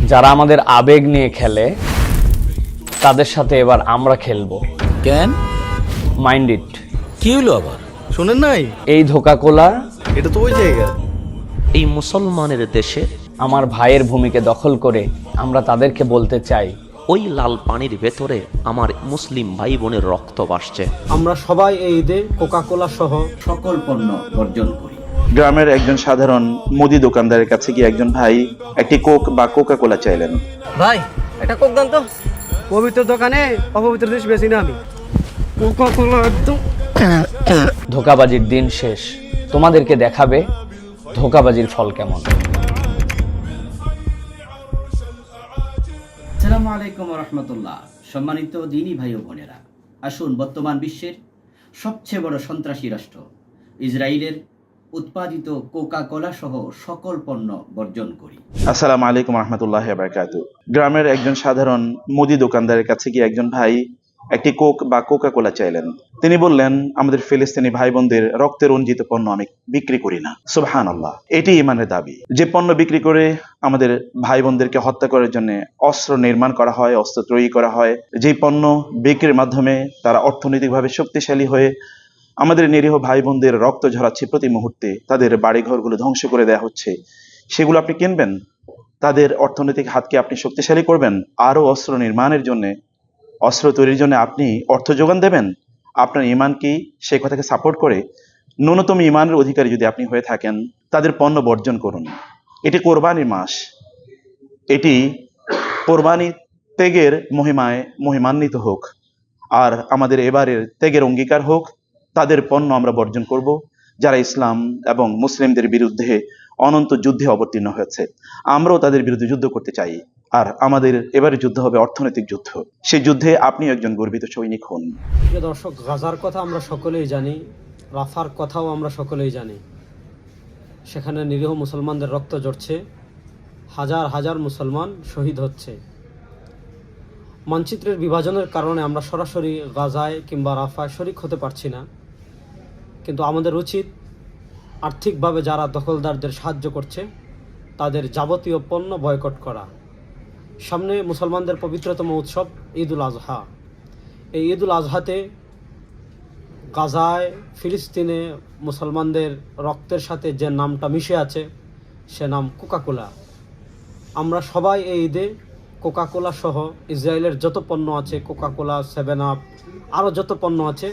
যারা আমাদের আবেগ নিয়ে খেলে তাদের সাথে এবার আমরা খেলবো। কেন? Mind it. কি হলো আবার? শোনেন নাই, এই ধোকাকোলা এটা তো ওই জায়গা। এই মুসলমানের দেশে আমার ভাইয়ের ভূমিকে দখল করে আমরা তাদেরকে বলতে চাই, ওই লাল পানির ভেতরে আমার মুসলিম ভাই বোনের রক্ত ভাসছে। আমরা সবাই এই ঈদে কোকা-কোলা সহ সকল পণ্য বর্জন করি। গ্রামের একজন সাধারণ মুদি দোকানদারের কাছে গিয়ে একজন ভাই একটি কোক বা কোকা কোলা চাইলেন। ভাই এটা কোক দান তো। পবিত্র দোকানে অপবিত্র জিনিস বেশি না আমি। কোকা-কোলা একদম ধোকাবাজির দিন শেষ। তোমাদেরকে দেখাবে ধোকাবাজির ফল কেমন। আসসালামু আলাইকুম ওয়া রাহমাতুল্লাহ। সম্মানিত দিনী ভাই ও বোনেরা, আসুন বর্তমান বিশ্বের সবচেয়ে বড় সন্ত্রাসী রাষ্ট্র ইসরায়েলের উৎপাদিত কোকা কোলা সহ সকল পণ্য বর্জন করি। আসসালামু আলাইকুম রহমতুল্লাহ বারকাতু। গ্রামের একজন সাধারণ মুদি দোকানদারের কাছে গিয়ে একজন ভাই একটি কোক বা কোকা কোলা চাইলেন। তিনি বললেন, আমাদের ফিলিস্তিনি ভাই বোনদের রক্তে রঞ্জিত পণ্য আমি বিক্রি করি না। সুবহানাল্লাহ, এটি ইমানের দাবি। যে পণ্য বিক্রি করে আমাদের ভাই বোনদেরকে হত্যা করার জন্য অস্ত্র নির্মাণ করা হয়, অস্ত্র তৈরি করা হয়, যেই পণ্য বিক্রির মাধ্যমে তারা অর্থনৈতিকভাবে শক্তিশালী হয়ে আমাদের নিরীহ ভাই বোনদের রক্ত ঝরাচ্ছে, প্রতি মুহূর্তে তাদের বাড়িঘরগুলো ধ্বংস করে দেওয়া হচ্ছে, সেগুলো আপনি কিনবেন? তাদের অর্থনৈতিক হাতকে আপনি শক্তিশালী করবেন? আরো অস্ত্র নির্মাণের জন্য, অস্ত্র তৈরির জন্য আপনি অর্থ যোগান দেবেন? আপনার ইমান কি সেই কথাকে সাপোর্ট করে? ন্যূনতম ইমানের অধিকারী যদি আপনি হয়ে থাকেন, তাদের পণ্য বর্জন করুন। এটি কোরবানির মাস, এটি কোরবানি ত্যাগের মহিমায় মহিমান্বিত হোক, আর আমাদের এবারের ত্যাগের অঙ্গীকার হোক। তাদের পণ্য আমরা বর্জন করব, যারা ইসলাম এবং মুসলিমদের বিরুদ্ধে অনন্ত যুদ্ধে অবতীর্ণ হয়েছে। আমরাও তাদের বিরুদ্ধে যুদ্ধ করতে চাই, আর আমাদের এবারে যুদ্ধ হবে অর্থনৈতিক যুদ্ধ। সেই যুদ্ধে আপনি একজন গর্বিত সৈনিক হন। প্রিয় দর্শক, গাজার কথা আমরা সকলেই জানি, রাফার কথাও আমরা সকলেই জানি। সেখানে নিরীহ মুসলমানদের রক্ত ঝরছে, হাজার হাজার মুসলমান শহীদ হচ্ছে। মানচিত্রের বিভাজনের কারণে আমরা সরাসরি গাজায় কিংবা রাফায় শরিক হতে পারছি না, কিন্তু আমাদের উচিত আর্থিকভাবে যারা দখলদারদের সাহায্য করছে তাদের যাবতীয় পণ্য বয়কট করা। সামনে মুসলমানদের পবিত্রতম উৎসব ঈদ উল আজহা। এই ঈদ উল আজহাতে গাজায় ফিলিস্তিনে মুসলমানদের রক্তের সাথে যে নামটা মিশে আছে সে নাম কোকা-কোলা। আমরা সবাই এই ঈদে কোকা-কোলা সহ ইসরায়েলের যত পণ্য আছে, কোকা-কোলা, 7 আপ, আরও যত পণ্য আছে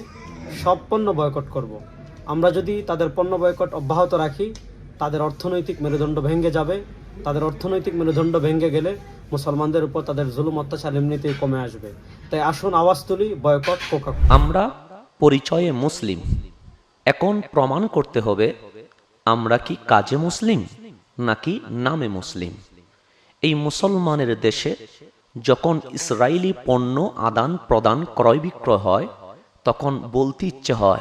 সব পণ্য বয়কট করব। আমরা যদি তাদের পণ্য বয়কট অব্যাহত রাখি, তাদের অর্থনৈতিক মেরুদণ্ড ভেঙে যাবে। তাদের অর্থনৈতিক মেরুদণ্ড ভেঙে গেলে মুসলমানদের উপর তাদের জুলুম অত্যাচার এমনিতেই কমে আসবে। তাই আসুন আওয়াজ তুলি, বয়কট কোকা-কোলা। আমরা পরিচয়ে মুসলিম, এখন প্রমাণ করতে হবে আমরা কি কাজে মুসলিম নাকি নামে মুসলিম। এই মুসলমানের দেশে যখন ইসরায়েলি পণ্য আদান প্রদান ক্রয় বিক্রয় হয়, তখন বলতে ইচ্ছে হয়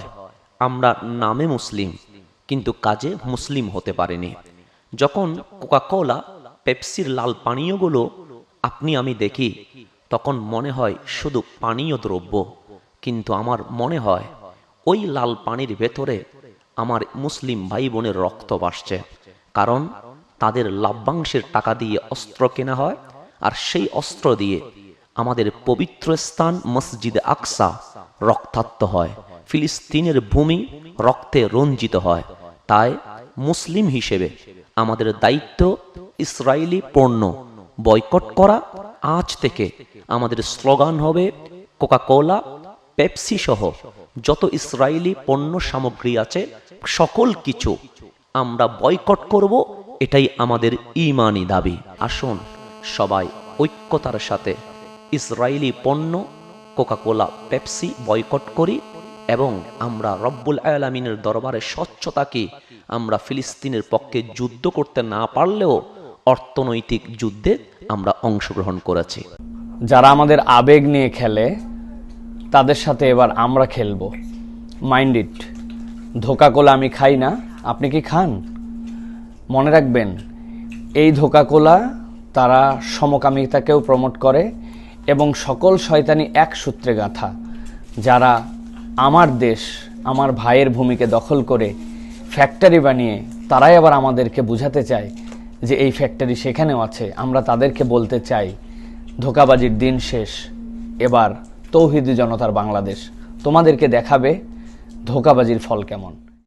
আমরা নামে মুসলিম কিন্তু কাজে মুসলিম হতে পারিনি। যখন কোকা-কোলা, পেপসির লাল পানীয়গুলো আপনি আমি দেখি, তখন মনে হয় শুধু পানীয় দ্রব্য, কিন্তু আমার মনে হয় ওই লাল পানির ভেতরে আমার মুসলিম ভাই বোনের রক্ত ভাসছে। কারণ তাদের লাভ্যাংশের টাকা দিয়ে অস্ত্র কেনা হয়, আর সেই অস্ত্র দিয়ে আমাদের পবিত্র স্থান মসজিদে আকসা রক্তাক্ত হয়, ফিলিস্তিনের ভূমি রক্তে রঞ্জিত হয়। তাই মুসলিম হিসেবে আমাদের দায়িত্ব ইসরায়েলি পণ্য বয়কট করা। আজ থেকে আমাদের স্লোগান হবে কোকা-কোলা, পেপসি সহ যত ইসরায়েলি পণ্য সামগ্রী আছে সকল কিছু আমরা বয়কট করব। এটাই আমাদের ঈমানি দাবি। আসুন সবাই ঐক্যতার সাথে ইসরায়েলি পণ্য কোকা-কোলা, পেপসি বয়কট করি, এবং আমরা রব্বুল আলামিনের দরবারে স্বচ্ছ থাকি। আমরা ফিলিস্তিনের পক্ষে যুদ্ধ করতে না পারলেও অর্থনৈতিক যুদ্ধে আমরা অংশগ্রহণ করেছি। যারা আমাদের আবেগ নিয়ে খেলে তাদের সাথে এবার আমরা খেলবো। Mind it. ধোকাকোলা আমি খাই না, আপনি কি খান? মনে রাখবেন, এই ধোকাকোলা তারা সমকামিতাকেও প্রমোট করে এবং সকল শয়তানি এক সূত্রে গাঁথা। যারা আমার দেশ, আমার ভাইয়ের ভূমিকে দখল করে ফ্যাক্টরি বানিয়ে তারাই আবার আমাদেরকে বুঝাতে চায় যে এই ফ্যাক্টরি সেখানেও আছে, আমরা তাদেরকে বলতে চাই ধোঁকাবাজির দিন শেষ, এবার তৌহিদি জনতার বাংলাদেশ তোমাদেরকে দেখাবে ধোঁকাবাজির ফল কেমন।